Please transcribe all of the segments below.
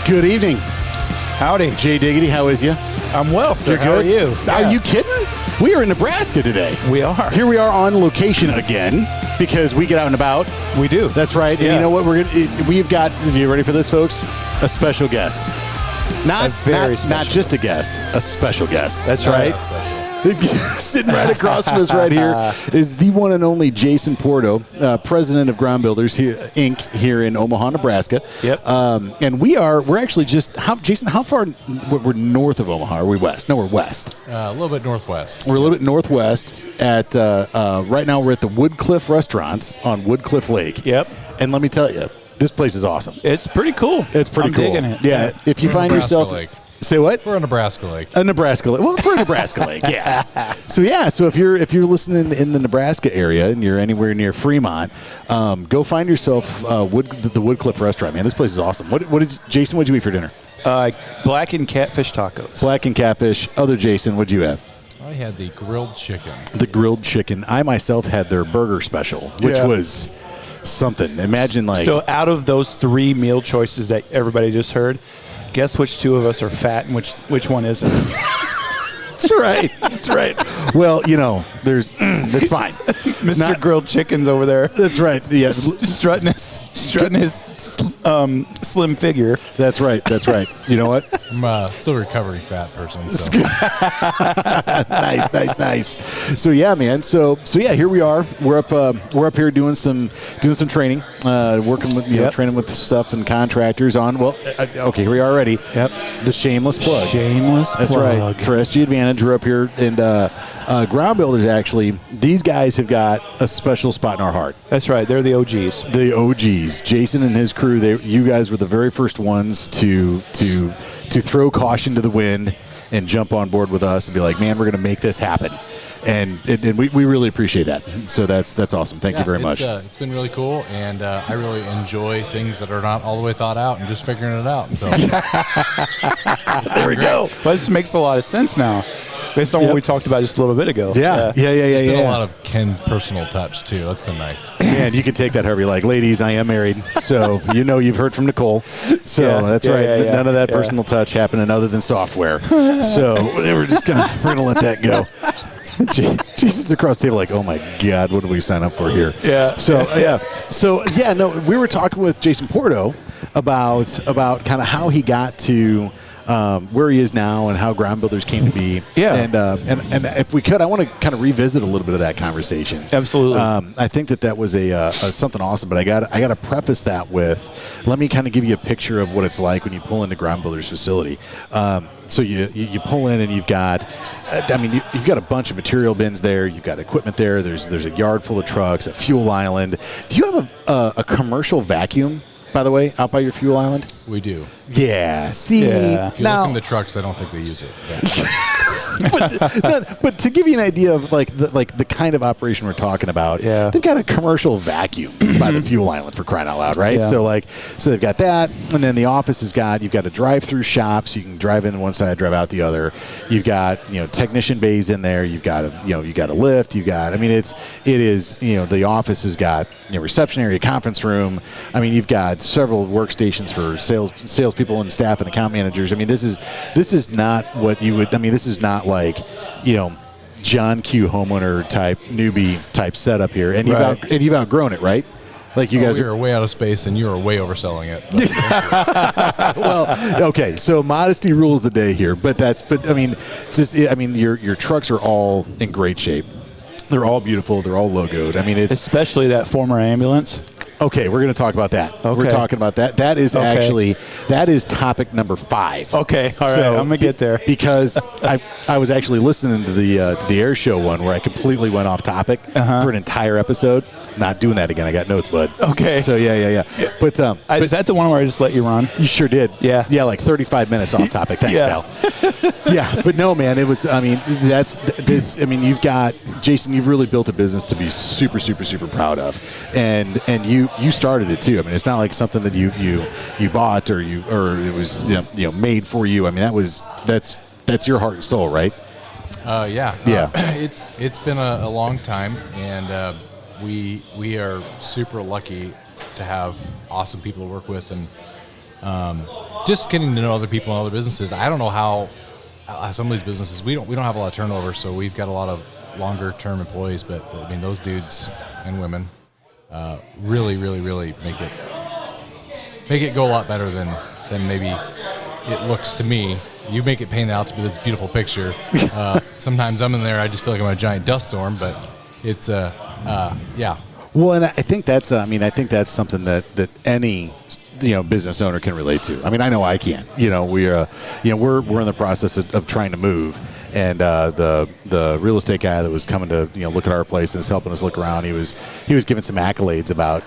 Good evening. Howdy. Jay Diggity, how is you? I'm well, sir. You're How good? are you? Are you kidding? We are in Nebraska today. We are. Here we are on location again because we get out and about. We do. That's right. And you know what? We've got, are you ready for this, folks? A special guest. Not just a guest, a special guest. That's right. Sitting right across from us right here is the one and only Jason Porto, president of Ground Builders here, Inc. here in Omaha, Nebraska. Yep. And we're actually just, Jason, how far, we're north of Omaha, or are we west? No, we're west. A little bit northwest. We're a little bit northwest at, right now we're at the Woodcliff Restaurant on Woodcliff Lake. Yep. And let me tell you, this place is awesome. It's pretty cool. It's pretty cool. I'm digging it. Yeah. If you find yourself... Lake. Say what? For a Nebraska lake. A Nebraska lake. Well, for a Nebraska lake, yeah. So if you're listening in the Nebraska area and you're anywhere near Fremont, go find yourself the Woodcliff Restaurant. Man, this place is awesome. Jason? What'd you eat for dinner? Blackened catfish tacos. Blackened catfish. Other Jason, what'd you have? I had the grilled chicken. The grilled chicken. I myself had their burger special, which was something. Imagine So out of those three meal choices that everybody just heard, guess which two of us are fat and which one isn't? That's right. That's right. Well, that's fine. Mr. Grilled Chicken's over there. That's right. Yeah. Strutting his slim figure. That's right. That's right. You know what? I'm still a recovering fat person. So. Nice. So yeah, man. So yeah, here we are. We're up here doing some training, working with training with stuff and contractors on. Well, okay, here we are already. Yep. The shameless plug. That's right. For SG Advantage, we're up here, and Ground Builders. Actually, these guys have got a special spot in our heart. That's right. They're the OGs. The OGs. Jason and his crew. You guys were the very first ones to throw caution to the wind and jump on board with us and be like, man, we're going to make this happen. And we really appreciate that. So that's awesome. Thank you very much. It's been really cool, and I really enjoy things that are not all the way thought out and just figuring it out. So there we go. Well, this makes a lot of sense now, based on what we talked about just a little bit ago. Yeah. There's been a lot of Ken's personal touch too. That's been nice. Man, you can take that however you like. Ladies, I am married, so you've heard from Nicole. So that's right. None of that personal touch happening other than software. So we're gonna let that go. Jesus across the table, like, oh my God, what did we sign up for here? Yeah. We were talking with Jason Porto about kind of how he got to where he is now and how Ground Builders came to be. Yeah. And if we could, I want to kind of revisit a little bit of that conversation. Absolutely. I think that was a something awesome, but I got to preface that with, let me kind of give you a picture of what it's like when you pull into Ground Builders facility. So you pull in and you've got a bunch of material bins there. You've got equipment there. There's a yard full of trucks, a fuel island. Do you have a commercial vacuum, by the way, out by your fuel island? We do. Yeah. See, if you look in the trucks, I don't think they use it. but to give you an idea of the kind of operation we're talking about, they've got a commercial vacuum by the fuel island, for crying out loud, right? Yeah. So they've got that, and then the office you've got a drive-through shop, so you can drive in one side, drive out the other. You've got technician bays in there. You've got a lift. The office has got reception area, conference room. You've got several workstations for salespeople and staff and account managers. This is not what you would. This is not like John Q homeowner type newbie type setup here, and you've outgrown it, right? Like you guys are way out of space, and you are way overselling it. Well, okay, so modesty rules the day here, your trucks are all in great shape. They're all beautiful. They're all logoed. Especially that former ambulance. Okay, we're going to talk about that. Okay. We're talking about that. That is topic number 5. Okay, all right, I'm going to get there. Because I was actually listening to the air show one where I completely went off topic for an entire episode. Not doing that again. I got notes, bud. Okay. So, yeah. But is that the one where I just let you run? You sure did. Yeah. Yeah, like 35 minutes off topic. Thanks, pal. Yeah, but no, man, it was, you've got, Jason, you've really built a business to be super, super, super proud of. And you started it too. It's not like something that you bought or it was made for you. That's your heart and soul, right? Yeah. It's been a long time, and we are super lucky to have awesome people to work with, and just getting to know other people in other businesses. I don't know how some of these businesses, we don't have a lot of turnover, so we've got a lot of longer term employees, but I mean, those dudes and women really make it go a lot better than maybe it looks to me. You make it paint out to be this beautiful picture. Sometimes I'm in there, I just feel like I'm in a giant dust storm, but it's yeah. Well, and I think that's something that any business owner can relate to. I mean, I know I can. We're in the process of trying to move, and the real estate guy that was coming to look at our place and is helping us look around, he was giving some accolades about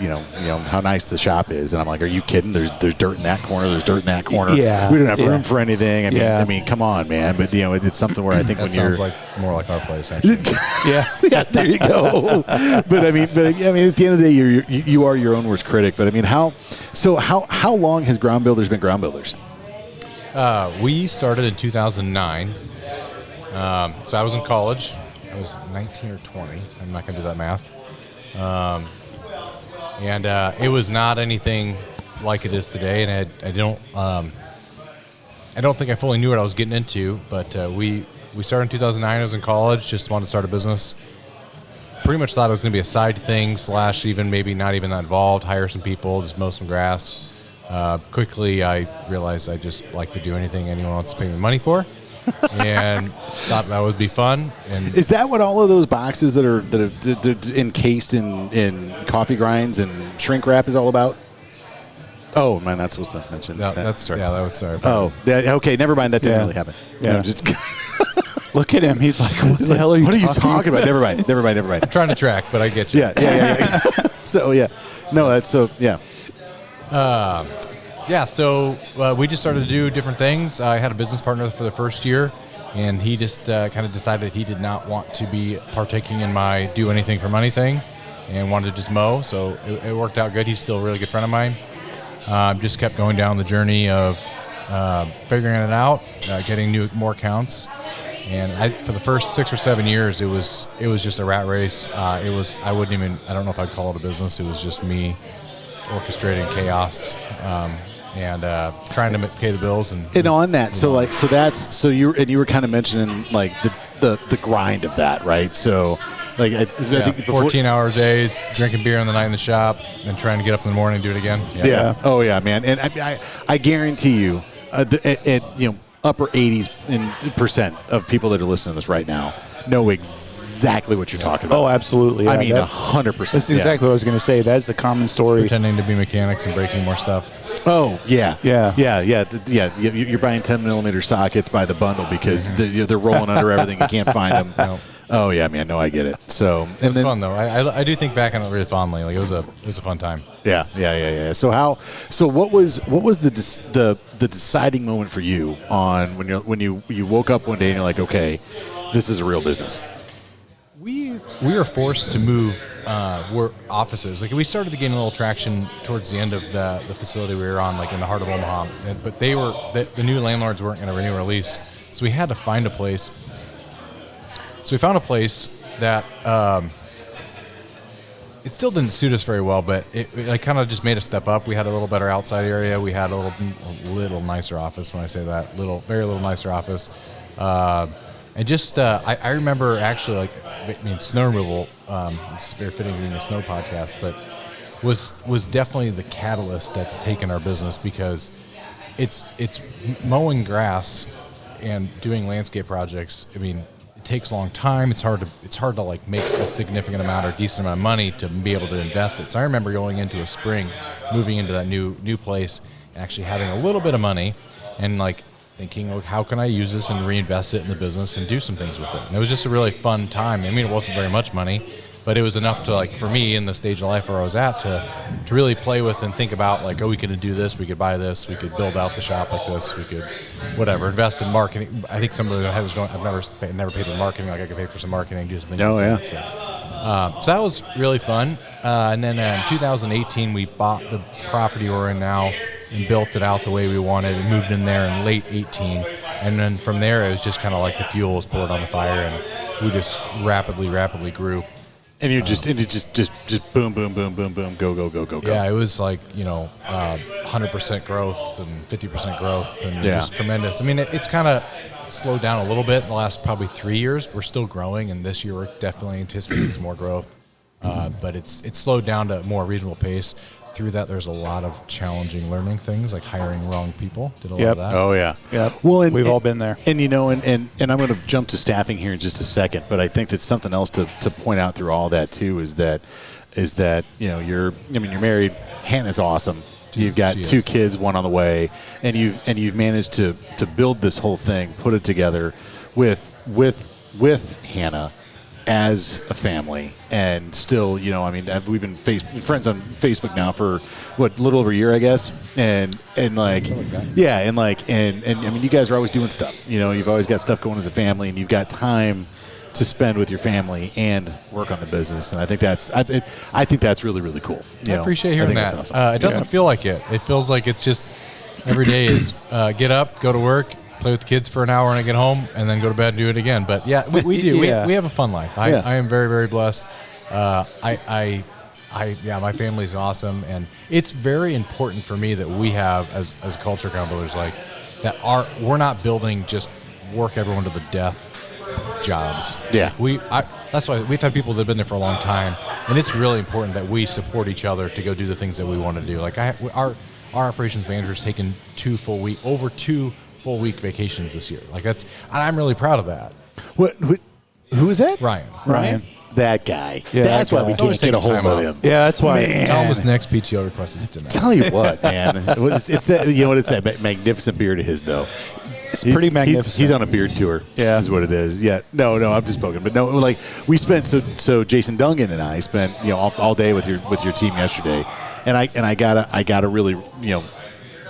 how nice the shop is, and I'm like, are you kidding? There's dirt in that corner. There's dirt in that corner. Yeah, we don't have room for anything. I mean, come on, man. But it's something where I think that when sounds like more like our place, actually. yeah, there you go. But I mean, at the end of the day, you are your own worst critic. But I mean, how long has Ground Builders been Ground Builders? We started in 2009. So I was in college. I was 19 or 20. I'm not going to do that math. And it was not anything like it is today. And I don't think I fully knew what I was getting into. But we started in 2009. I was in college. Just wanted to start a business. Pretty much thought it was going to be a side thing / even maybe not even that involved. Hire some people, just mow some grass. Quickly, I realized I just like to do anything anyone wants to pay me money for. And thought that would be fun. And is that what all of those boxes that are encased in coffee grinds and shrink wrap is all about? Oh, am I not supposed to mention that? That's right. Yeah, that was sorry. Oh, okay. Never mind. That didn't really happen. Yeah. Look at him. He's like, what the hell are you talking about? Never mind. I'm trying to track, but I get you. Yeah. So, yeah. No, that's so, yeah. So we just started to do different things. I had a business partner for the first year, and he just kind of decided he did not want to be partaking in my do anything for money thing and wanted to just mow. So it worked out good. He's still a really good friend of mine. Just kept going down the journey of figuring it out, getting more accounts. And for the first 6 or 7 years, it was just a rat race. I don't know if I'd call it a business. It was just me orchestrating chaos. And trying to pay the bills and on that. So you were kind of mentioning like the grind of that, right? So like I think 14-hour days, drinking beer on the night in the shop, and trying to get up in the morning and do it again. Yeah. Oh yeah, man. And I guarantee you, upper 80% of people that are listening to this right now know exactly what you're talking about. Oh, absolutely. Yeah, I mean, 100%. That's exactly what I was going to say. That's a common story. Pretending to be mechanics and breaking more stuff. Oh, yeah. You're buying 10-millimeter sockets by the bundle because they're rolling under everything. You can't find them. No. Oh, yeah, man. No, I get it. So it was fun, though. I do think back on it really fondly. Like, it was a fun time. Yeah. So what was the deciding moment for you on when you woke up one day and you're like, okay, this is a real business? We were forced to move offices. Like, we started to gain a little traction towards the end of the facility we were on, like in the heart of Omaha. But the new landlords weren't going to renew our lease, so we had to find a place. So we found a place that it still didn't suit us very well, but it kind of just made a step up. We had a little better outside area. We had a little nicer office. When I say that, very little nicer office. And just, I remember actually, snow removal, it's very fitting being a snow podcast, but was definitely the catalyst that's taken our business, because it's mowing grass and doing landscape projects. I mean, it takes a long time. It's hard to like make a significant amount or decent amount of money to be able to invest it. So I remember going into a spring, moving into that new place, and actually having a little bit of money, and like thinking, well, how can I use this and reinvest it in the business and do some things with it? And it was just a really fun time. I mean, it wasn't very much money, but it was enough to, like, for me in the stage of life where I was at, to really play with and think about, like, oh, we could do this, we could buy this, we could build out the shop like this, we could whatever, invest in marketing. I think some of the head was going, I've never paid for marketing. Like, I could pay for some marketing, do something. Oh, yeah. So that was really fun. And then in 2018, we bought the property we're in now and built it out the way we wanted, and moved in there in late 18. And then from there, it was just kind of like the fuel was poured on the fire, and we just rapidly grew. And you're just boom, boom, boom, boom, boom, go. Yeah, it was like 100% growth and 50% growth and just tremendous. I mean, it's kind of slowed down a little bit in the last probably 3 years. We're still growing, and this year we're definitely anticipating some more growth. But it's slowed down to a more reasonable pace. Through that, there's a lot of challenging learning things, like hiring wrong people. Did a lot of that. Oh, yeah. Yep. Well, we've all been there. And, and I'm going to jump to staffing here in just a second, but I think that something else to point out through all that, too, is that you're married. Hannah's awesome. You've got two kids, one on the way, and you've managed to build this whole thing, put it together with Hannah as a family, and still, we've been friends on Facebook now for a little over a year, I guess, and I mean, you guys are always doing stuff. You've always got stuff going as a family, and you've got time to spend with your family and work on the business, and I think that's really, really cool. I appreciate hearing that. Awesome. It doesn't feel like it. It feels like it's just every day is get up, go to work, play with the kids for an hour, and I get home, and then go to bed and do it again. But yeah, we do. We have a fun life. I am very, very blessed. My family's awesome, and it's very important for me that we have as culture counselors, like that we're not building just work everyone to the death jobs. Yeah. That's why we've had people that have been there for a long time, and it's really important that we support each other to go do the things that we want to do. Like our operations manager's taken 2 full week vacations this year. And I'm really proud of that. Who is that? Ryan. That guy. Yeah, that's why we can't get a hold of him. Yeah, that's why. Tell him his next PTO request is tonight. Tell you what, man. It's that. It's that magnificent beard of his, though. It's pretty magnificent. He's on a beard tour. Yeah, is what it is. Yeah. No, I'm just poking. But no, we spent so Jason Dungan and I spent all day with your team yesterday, and I gotta really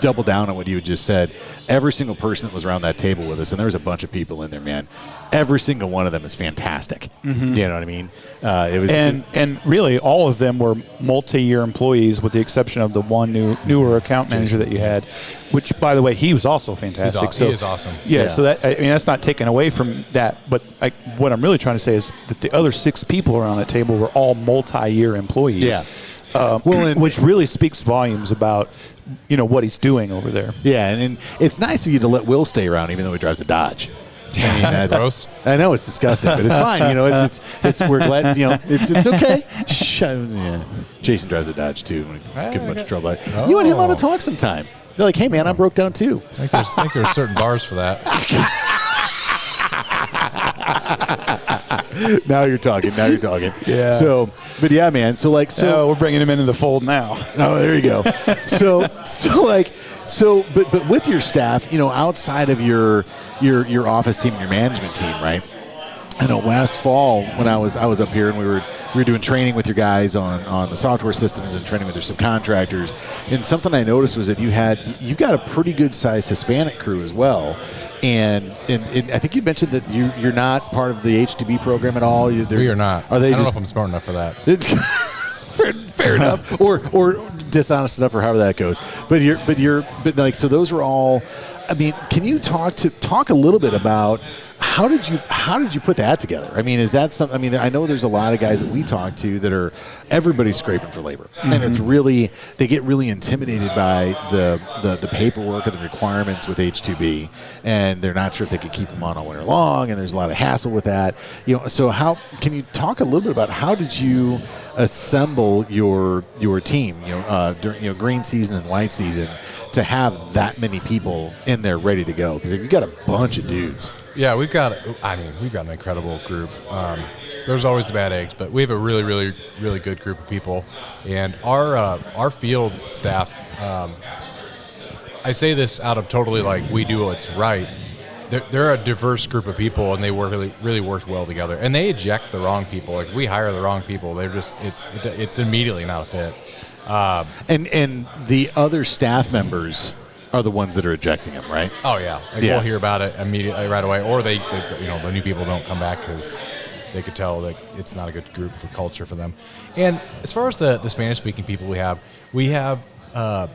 double down on what you had just said. Every single person that was around that table with us, and there was a bunch of people in there, man. Every single one of them is fantastic. Mm-hmm. You know what I mean? It was, and really all of them were multi-year employees, with the exception of the one newer account manager that you had, which, by the way, he was also fantastic. He is awesome. Yeah. So that's not taken away from that. But what I'm really trying to say is that the other 6 people around that table were all multi-year employees. Yeah. Which really speaks volumes about what he's doing over there. Yeah, and it's nice of you to let Will stay around, even though he drives a Dodge. I mean, that's gross. I know it's disgusting, but it's fine. It's we're glad. It's okay. Yeah. Jason drives a Dodge too. Give him much trouble. You and him ought to talk sometime. You're like, hey man, I'm broke down too. I think there's certain bars for that. Now you're talking. Yeah. So, but yeah, man. So we're bringing him into the fold now. Oh, there you go. But with your staff, outside of your office team and your management team, right? I know last fall when I was up here and we were doing training with your guys on the software systems and training with your subcontractors, and something I noticed was that you've got a pretty good sized Hispanic crew as well. And I think you mentioned that you're not part of the H2B program at all. We are not. Are they? I don't know if I'm smart enough for that. Fair enough, or dishonest enough, or however that goes. But so those are all. I mean, can you talk a little bit about how did you put that together? I mean, is that something? I mean, I know there's a lot of guys that we talk to that everybody's scraping for labor, mm-hmm. and it's really, they get really intimidated by the paperwork and the requirements with H2B, and they're not sure if they can keep them on all winter long, and there's a lot of hassle with that. So how can you talk a little bit about how did you assemble your team, during green season and white season, to have that many people in there ready to go? Because you've got a bunch of dudes. Yeah, we've got an incredible group. There's always the bad eggs, but we have a really, really, really good group of people. And our field staff, I say this out of totally we do what's right. They're a diverse group of people, and they really worked well together. And they eject the wrong people. We hire the wrong people. They're just it's immediately not a fit. And the other staff members are the ones that are ejecting them, right? Oh yeah, we'll hear about it immediately right away, or they the new people don't come back because they could tell that it's not a good group for culture for them. And as far as the Spanish-speaking people we have, I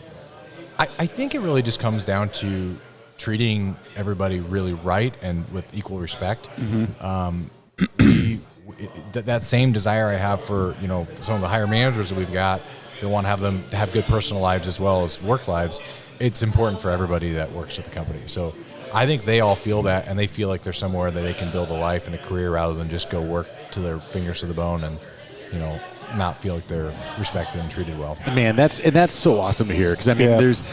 think it really just comes down to treating everybody really right and with equal respect. Mm-hmm. that same desire I have for, some of the higher managers that we've got, to want to have them to have good personal lives as well as work lives. It's important for everybody that works at the company. So I think they all feel that, and they feel like they're somewhere that they can build a life and a career rather than just go work to their fingers to the bone and, not feel like they're respected and treated well. Man, that's so awesome to hear, because I mean, there's,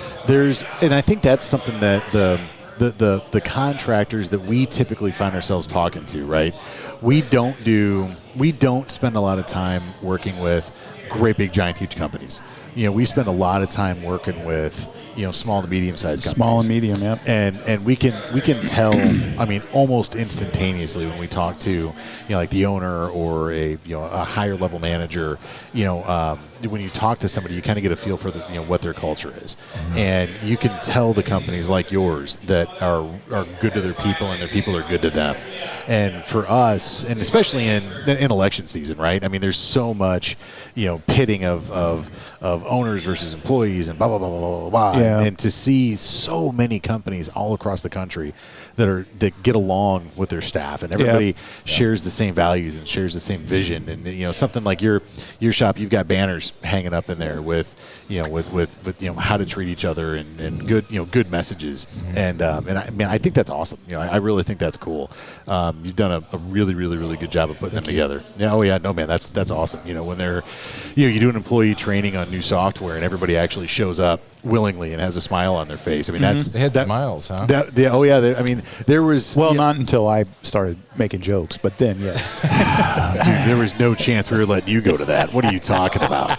and I think that's something that the contractors that we typically find ourselves talking to, right? We don't spend a lot of time working with great big giant huge companies. We spend a lot of time working with small to medium sized companies. Small and medium, yep. And we can tell, I mean, almost instantaneously when we talk to like the owner or a higher level manager, when you talk to somebody, you kind of get a feel for what their culture is. Mm-hmm. And you can tell the companies like yours that are good to their people and their people are good to them. And for us, and especially in election season, right? I mean, there's so much, pitting of owners versus employees and blah, blah, blah, blah, blah, blah. Yeah. And to see so many companies all across the country that get along with their staff, and everybody shares the same values and shares the same vision. And something like your shop, you've got banners hanging up in there with how to treat each other and good messages. Mm-hmm. And I think that's awesome. I really think that's cool. You've done a really, really, really good job of putting them together. Yeah. Oh yeah. No, man, that's awesome. When they're, you do an employee training on new software and everybody actually shows up willingly and has a smile on their face. I mean, they had smiles, huh? There was not until I started making jokes, but then yes. Dude, there was no chance we were letting you go to that. What are you talking about?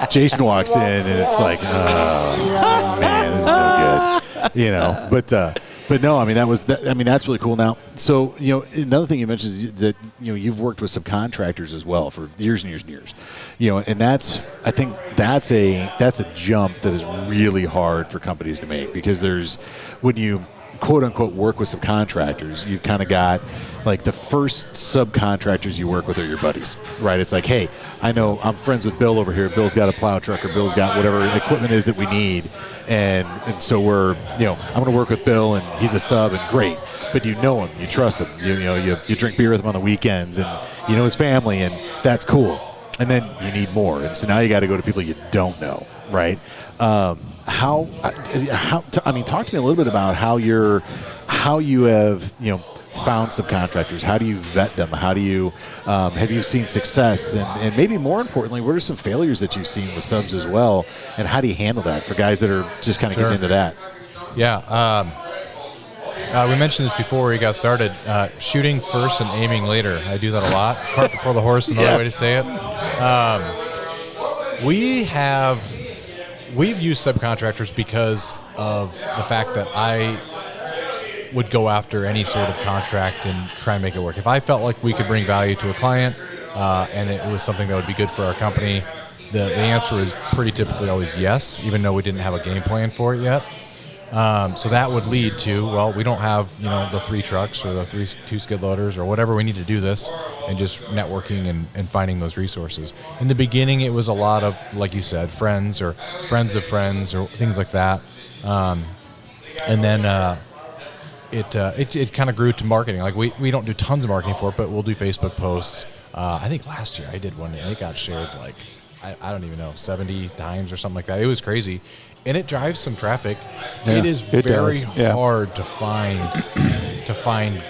Jason walks in and it's like, oh man, this is no good. But no, I mean that's really cool. Now, so another thing you mentioned is that you've worked with subcontractors as well for years and years and years. And I think that's a jump that is really hard for companies to make, because when you quote unquote work with subcontractors, you've kind of got like the first subcontractors you work with are your buddies, right? It's like, hey, I know I'm friends with Bill over here. Bill's got a plow truck, or Bill's got whatever equipment is that we need. And so we're, I'm going to work with Bill, and he's a sub, and great. But you know him, you trust him, you drink beer with him on the weekends, and you know his family, and that's cool. And then you need more, and so now you got to go to people you don't know, right? Talk to me a little bit about how you have found subcontractors. How do you vet them? How do you have you seen success, and maybe more importantly, what are some failures that you've seen with subs as well, and how do you handle that for guys that are just kind of getting into that? Yeah. We mentioned this before we got started. Shooting first and aiming later. I do that a lot. Cart before the horse is another way to say it. We've used subcontractors because of the fact that I would go after any sort of contract and try and make it work. If I felt like we could bring value to a client and it was something that would be good for our company, the answer is pretty typically always yes, even though we didn't have a game plan for it yet. So that would lead to, well, we don't have, the 3 trucks or the 2 skid loaders or whatever we need to do this, and just networking and finding those resources. In the beginning, it was a lot of, like you said, friends or friends of friends or things like that. And then it kind of grew to marketing. Like we don't do tons of marketing for it, but we'll do Facebook posts. I think last year I did one, and it got shared like, I don't even know, 70 times or something like that. It was crazy. And it drives some traffic. Yeah, it is very hard to find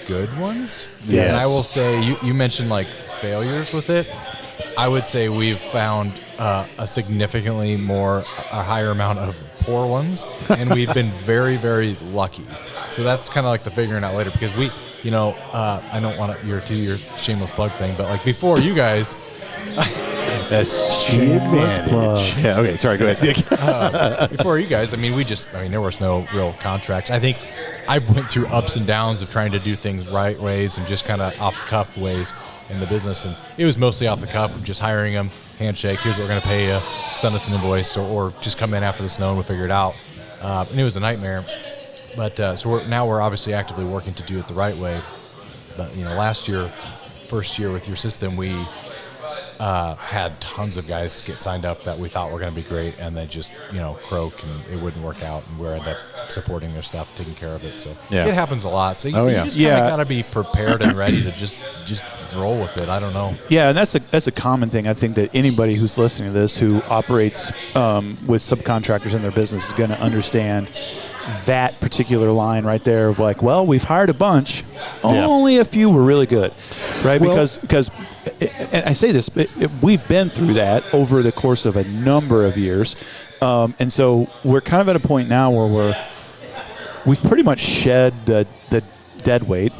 good ones. Yes. And I will say, you mentioned like failures with it. I would say we've found a higher amount of poor ones, and we've been very, very lucky. So that's kind of like the figuring out later, because we, I don't want to do your shameless plug thing, but like before you guys. That's shameless plug. Yeah. Okay. Sorry. Go ahead. Before you guys, there was no real contracts. I think I went through ups and downs of trying to do things right ways and just kind of off the cuff ways in the business, and it was mostly off the cuff of just hiring them, handshake. Here's what we're going to pay you. Send us an invoice, or just come in after the snow and we'll figure it out. And it was a nightmare. But so we're obviously actively working to do it the right way. But last year, first year with your system, had tons of guys get signed up that we thought were going to be great, and they just croak and it wouldn't work out, and we're end up supporting their stuff, taking care of it. So it happens a lot. So you just kind of got to be prepared and ready to just roll with it. I don't know. Yeah, and that's a common thing. I think that anybody who's listening to this who operates with subcontractors in their business is going to understand that particular line right there of like, well, we've hired a bunch, only a few were really good, right? Well, because and I say this, we've been through that over the course of a number of years, and so we're kind of at a point now where we've pretty much shed the dead weight.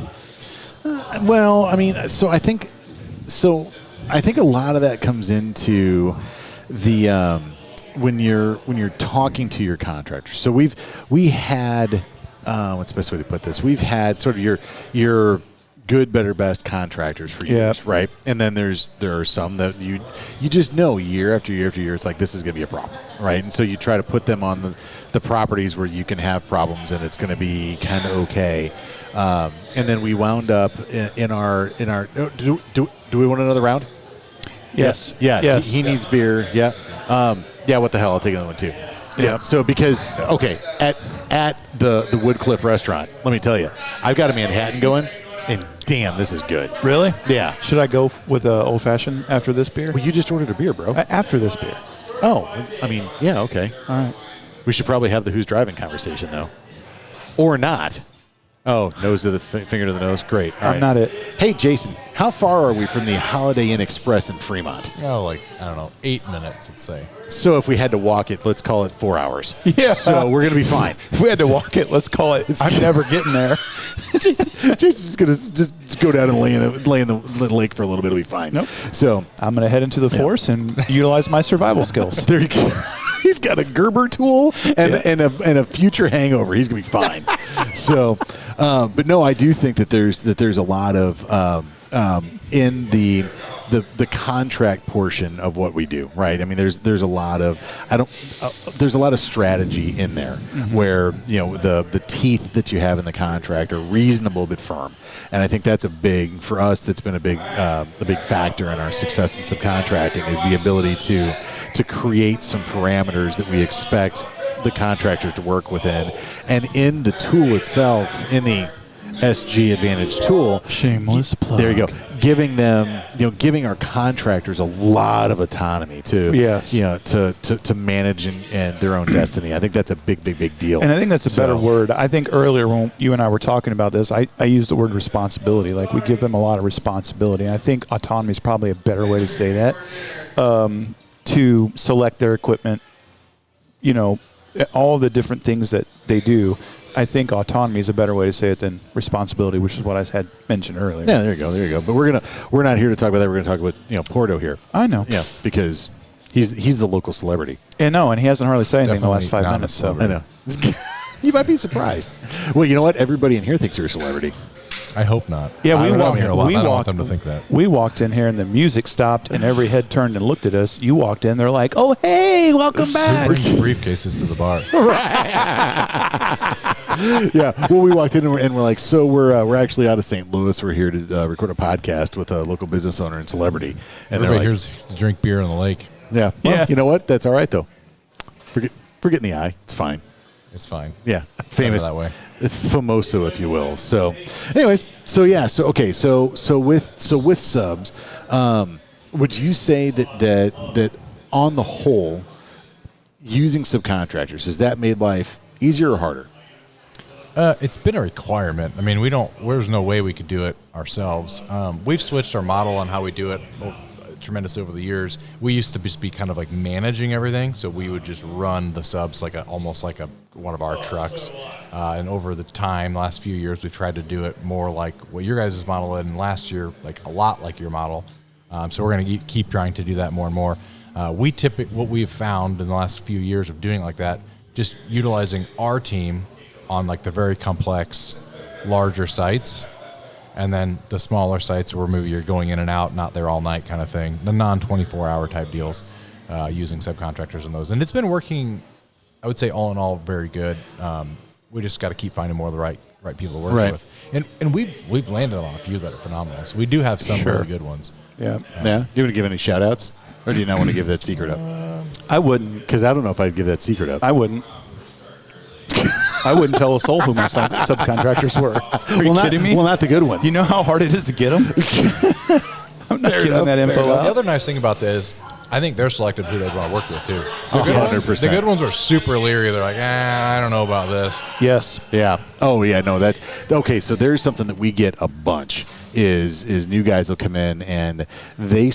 Well, I mean, I think a lot of that comes into the when you're talking to your contractors. So we had what's the best way to put this? We've had sort of your good, better, best contractors for years, right? And then there are some that you just know year after year after year, it's like, this is going to be a problem, right? And so you try to put them on the properties where you can have problems and it's going to be kind of okay. And then we wound up in our do we want another round? Yes. Yeah. Yes. He needs beer. Yeah. What the hell? I'll take another one too. Yeah. So because at the Woodcliff restaurant, let me tell you, I've got a Manhattan going, and damn, this is good. Really? Yeah. Should I go with an old fashioned after this beer? Well, you just ordered a beer, bro. After this beer. Oh, I mean, yeah, okay. All right. We should probably have the who's driving conversation though, or not. Oh, nose to the finger to the nose. Great. All right. Not it. Hey, Jason, how far are we from the Holiday Inn Express in Fremont? Oh, like, I don't know, 8 minutes, let's say. So if we had to walk it, let's call it 4 hours. Yeah. So we're going to be fine. If we had to walk it, let's call it, I'm never getting there. Jason's going to just go down and lay in the lake for a little bit. It'll be fine. Nope. So I'm going to head into the force and utilize my survival skills. There you go. He's got a Gerber tool and a future hangover. He's going to be fine. So, but no, I do think that there's a lot of in the contract portion of what we do, right? I mean, there's a lot of there's a lot of strategy in there where the teeth that you have in the contract are reasonable but firm, and I think that's for us. That's been a big factor in our success in subcontracting is the ability to create some parameters that we expect the contractors to work within, and in the tool itself, in the SG Advantage tool. Shameless plug. There you go. Giving our contractors a lot of autonomy to manage and their own destiny. I think that's a big deal. And I think that's a better word. I think earlier when you and I were talking about this, I used the word responsibility. Like, we give them a lot of responsibility. And I think autonomy is probably a better way to say that. To select their equipment, all the different things that they do. I think autonomy is a better way to say it than responsibility, which is what I had mentioned earlier. Yeah, there you go. But we're not here to talk about that. We're going to talk about Porto here. I know. Yeah, because he's the local celebrity. And he hasn't hardly said anything in the last 5 minutes. So I know. You might be surprised. Well, you know what? Everybody in here thinks you're a celebrity. I hope not. Yeah, I don't want them to think that. We walked in here and the music stopped and every head turned and looked at us. You walked in, they're like, "Oh, hey, welcome back." We bring briefcases to the bar. Yeah. Well, we walked in and we're like, so we're actually out of St. Louis. We're here to record a podcast with a local business owner and celebrity. And everybody here's to drink beer on the lake. Yeah. Well, you know what? That's all right though. Forget in the eye. It's fine. It's fine. Yeah. Famous that way. Famoso, if you will. So, anyways, so with subs, would you say that on the whole, using subcontractors, has that made life easier or harder? It's been a requirement. I mean, there's no way we could do it ourselves. We've switched our model on how we do it tremendous over the years. We used to just be kind of like managing everything, so we would just run the subs almost like one of our trucks. And over the last few years, we've tried to do it more like what your guys' model did, and last year, like a lot like your model. So we're going to keep trying to do that more and more. What we've found in the last few years of doing like that, just utilizing our team on like the very complex, larger sites. And then the smaller sites where maybe you're going in and out, not there all night kind of thing, the non-24-hour type deals, using subcontractors in those. And it's been working, I would say, all in all, very good. We just got to keep finding more of the right people to work with. And we've landed on a few that are phenomenal. So we do have some really good ones. Yeah. Yeah. Do you want to give any shout outs? Or do you not want to give that secret up? I wouldn't. Because I don't know if I'd give that secret up. I wouldn't. I wouldn't tell a soul who my subcontractors were. Are you kidding me? Well, not the good ones. You know how hard it is to get them? I'm not giving that info The out. other nice thing about that is I think they're selected who they want to work with, too. The good 100%. the good ones are super leery. They're like, I don't know about this. Yes. Yeah. Oh, yeah. No, that's okay. So there's something that we get a bunch is new guys will come in and they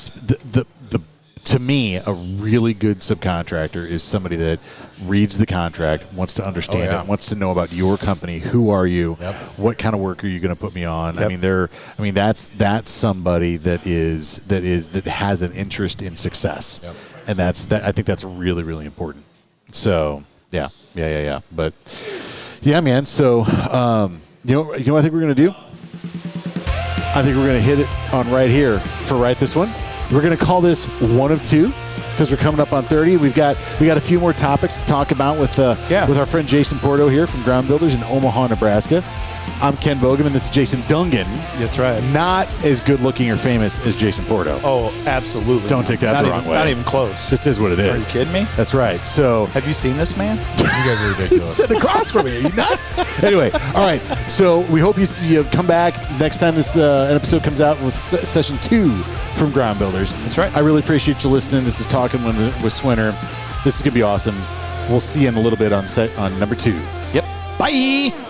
to me, a really good subcontractor is somebody that reads the contract, wants to understand it, wants to know about your company. Who are you? Yep. What kind of work are you going to put me on? Yep. I mean, that's somebody that has an interest in success, and I think that's really, really important. So yeah. But yeah, man. So you know what I think we're going to do? I think we're going to hit it on right here for this one. We're going to call this one of two because we're coming up on 30. We got a few more topics to talk about with our friend Jason Porto here from Ground Builders in Omaha, Nebraska. I'm Ken Bogan, and this is Jason Dungan. That's right. Not as good looking or famous as Jason Porto. Oh, absolutely. Don't take that the wrong way. Not even close. Just is what it is. Are you kidding me? That's right. So have you seen this man? You guys are ridiculous. Sit across from me. Are you nuts? Anyway, all right. So we hope you come back next time this episode comes out with session 2 from Ground Builders. That's right. I really appreciate you listening. This is Talking with Swinner. This is going to be awesome. We'll see you in a little bit on number 2. Yep. Bye.